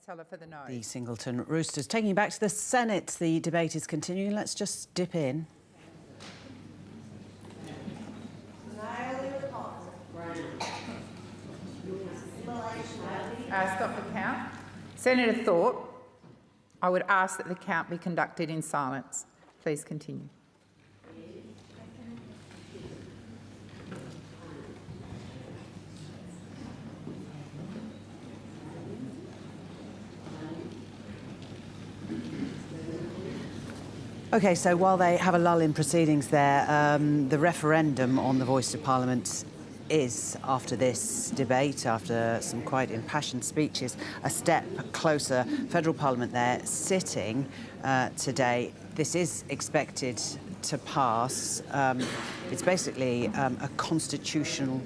Teller for the no. The Singleton Roosters. Taking you back to the Senate, the debate is continuing. Let's just dip in. Stop the count. Senator Thorpe, I would ask that the count be conducted in silence. Please continue. OK, so while they have a lull in proceedings there, the referendum on the voice of Parliament is, after this debate, after some quite impassioned speeches, a step closer. Federal Parliament there sitting today. This is expected to pass. It's basically a constitutional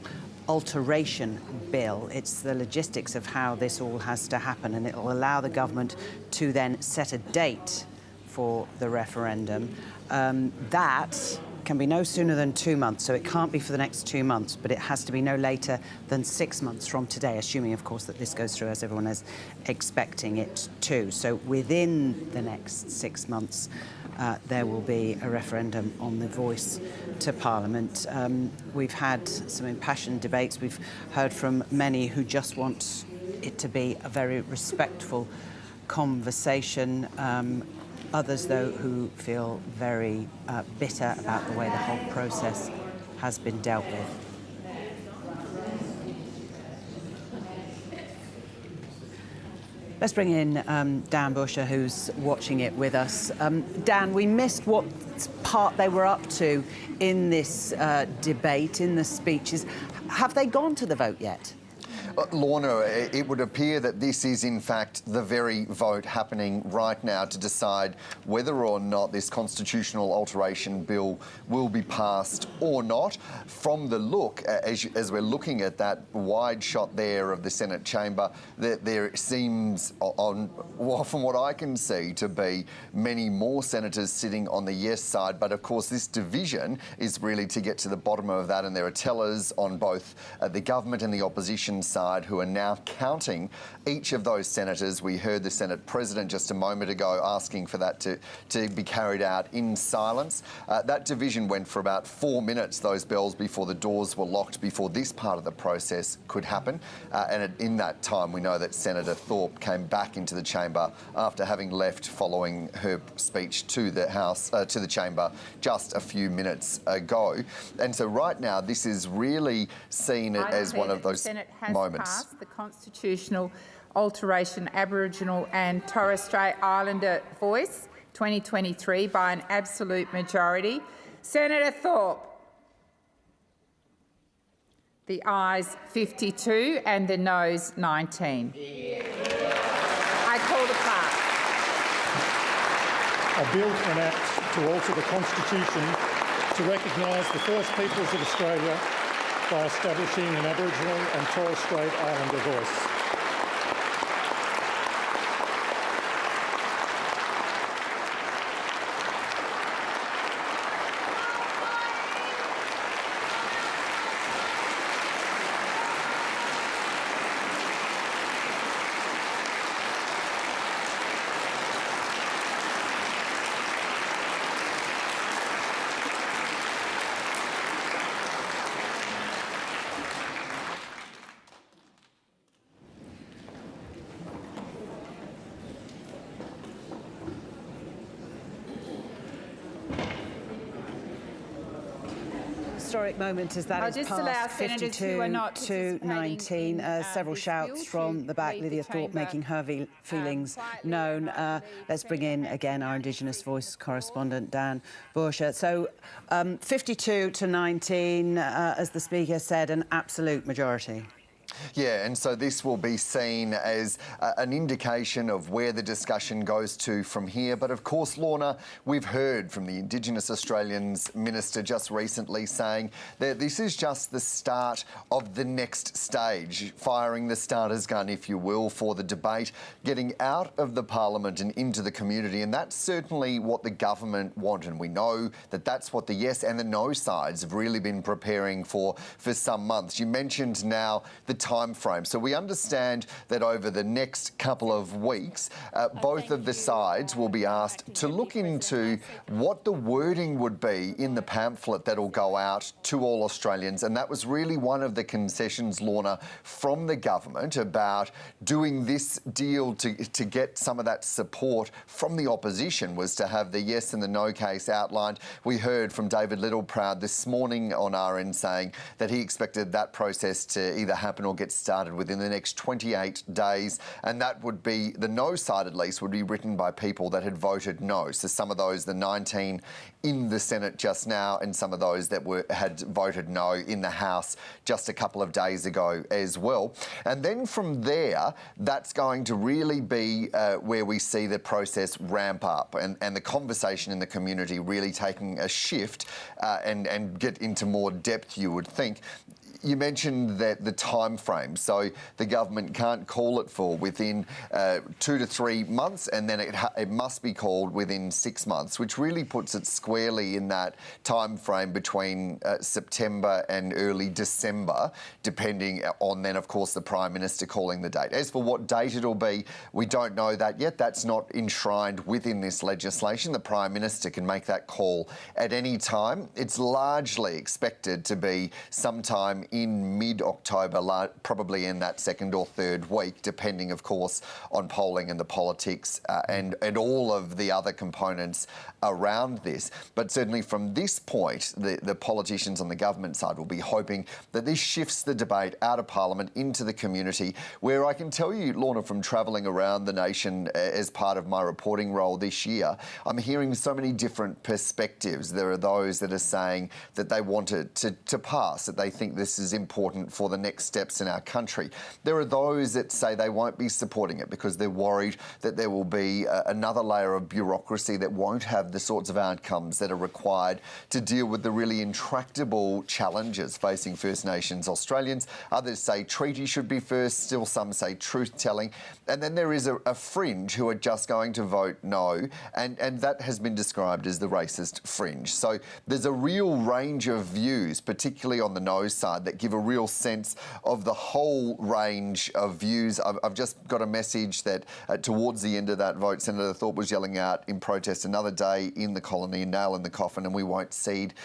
alteration bill. It's the logistics of how this all has to happen, and it will allow the government to then set a date for the referendum. That can be no sooner than 2 months, so it can't be for the next 2 months, but it has to be no later than 6 months from today, assuming, of course, that this goes through as everyone is expecting it to. So within the next 6 months, there will be a referendum on the voice to Parliament. We've had some impassioned debates. We've heard from many who just want it to be a very respectful conversation. Others, though, who feel very bitter about the way the whole process has been dealt with. Let's bring in Dan Busher, who's watching it with us. Dan, we missed what part they were up to in this debate, in the speeches. Have they gone to the vote yet? Lorna, it would appear that this is in fact the very vote happening right now to decide whether or not this constitutional alteration bill will be passed or not. From the look, as we're looking at that wide shot there of the Senate chamber, there seems, from what I can see, to be many more senators sitting on the yes side. But of course, this division is really to get to the bottom of that, and there are tellers on both the government and the opposition side who are now counting each of those senators. We heard the Senate President just a moment ago asking for that to be carried out in silence. That division went for about 4 minutes, those bells, before the doors were locked, before this part of the process could happen. And in that time, we know that Senator Thorpe came back into the chamber after having left following her speech to the House, to the chamber just a few minutes ago. And so right now, this is really seen as one of those moments. Passed the constitutional alteration Aboriginal and Torres Strait Islander voice 2023 by an absolute majority. Senator Thorpe. The ayes 52 and the noes 19. I call the clerk. A bill to enact to alter the Constitution to recognise the First Peoples of Australia by establishing an Aboriginal and Torres Strait Islander voice. Historic moment as that is passed, 52 to 19. Several shouts from the back. Lydia Thorpe making her feelings known. Let's bring in again our Indigenous Voice correspondent, Dan Busher. So 52 to 19, as the Speaker said, an absolute majority. Yeah, and so this will be seen as an indication of where the discussion goes to from here. But of course, Lorna, we've heard from the Indigenous Australians Minister just recently saying that this is just the start of the next stage, firing the starter's gun, if you will, for the debate, getting out of the Parliament and into the community. And that's certainly what the government want. And we know that that's what the yes and the no sides have really been preparing for some months. You mentioned now the time frame. So we understand that over the next couple of weeks, both of the sides will be asked to look into what the wording would be in the pamphlet that'll go out to all Australians. And that was really one of the concessions, Lorna, from the government about doing this deal to get some of that support from the opposition, was to have the yes and the no case outlined. We heard from David Littleproud this morning on RN saying that he expected that process to either happen or get started within the next 28 days. And that would be, the no side at least, would be written by people that had voted no. So some of those, the 19 in the Senate just now, and some of those that had voted no in the House just a couple of days ago as well. And then from there, that's going to really be where we see the process ramp up and the conversation in the community really taking a shift and get into more depth, you would think. You mentioned that the time frame, so the government can't call it for within 2 to 3 months, and then it must be called within 6 months, which really puts it squarely in that time frame between September and early December, depending on then, of course, the Prime Minister calling the date. As for what date it'll be, we don't know that yet. That's not enshrined within this legislation. The Prime Minister can make that call at any time. It's largely expected to be sometime in mid-October, probably in that second or third week, depending, of course, on polling and the politics and all of the other components around this. But certainly from this point, the politicians on the government side will be hoping that this shifts the debate out of Parliament into the community, where I can tell you, Lorna, from travelling around the nation as part of my reporting role this year, I'm hearing so many different perspectives. There are those that are saying that they want it to pass, that they think this is important for the next steps in our country. There are those that say they won't be supporting it because they're worried that there will be another layer of bureaucracy that won't have the sorts of outcomes that are required to deal with the really intractable challenges facing First Nations Australians. Others say treaty should be first, still some say truth-telling. And then there is a fringe who are just going to vote no, and that has been described as the racist fringe. So there's a real range of views, particularly on the no side, that give a real sense of the whole range of views. I've just got a message that towards the end of that vote, Senator Thorpe was yelling out in protest, another day in the colony, nail in the coffin, and we won't cede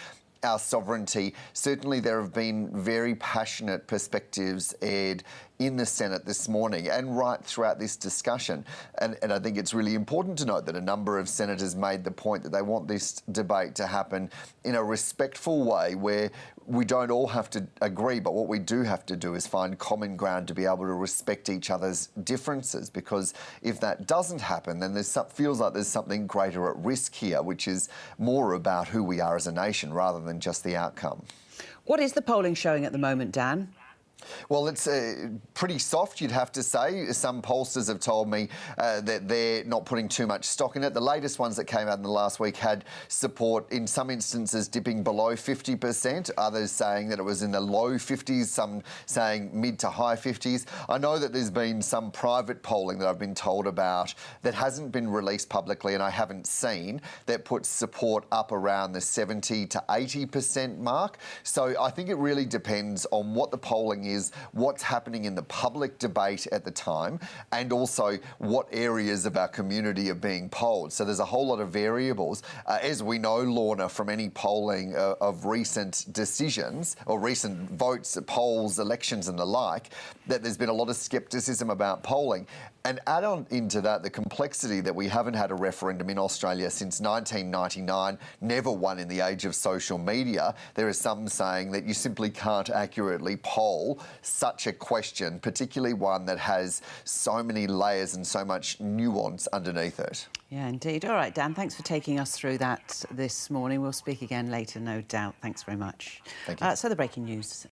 our sovereignty. Certainly there have been very passionate perspectives aired in the Senate this morning and right throughout this discussion. And I think it's really important to note that a number of senators made the point that they want this debate to happen in a respectful way where we don't all have to agree, but what we do have to do is find common ground to be able to respect each other's differences, because if that doesn't happen, then feels like there's something greater at risk here, which is more about who we are as a nation rather than just the outcome. What is the polling showing at the moment, Dan? Well, it's pretty soft, you'd have to say. Some pollsters have told me that they're not putting too much stock in it. The latest ones that came out in the last week had support, in some instances, dipping below 50%, others saying that it was in the low 50s, some saying mid to high 50s. I know that there's been some private polling that I've been told about that hasn't been released publicly and I haven't seen, that puts support up around the 70 to 80% mark. So I think it really depends on what the polling is, what's happening in the public debate at the time, and also what areas of our community are being polled. So there's a whole lot of variables. As we know, Lorna, from any polling of recent decisions or recent votes, polls, elections and the like, that there's been a lot of scepticism about polling. And add on into that the complexity that we haven't had a referendum in Australia since 1999, never one in the age of social media. There are some saying that you simply can't accurately poll such a question, particularly one that has so many layers and so much nuance underneath it. Yeah, indeed. All right, Dan, thanks for taking us through that this morning. We'll speak again later, no doubt. Thanks very much. Thank you. So the breaking news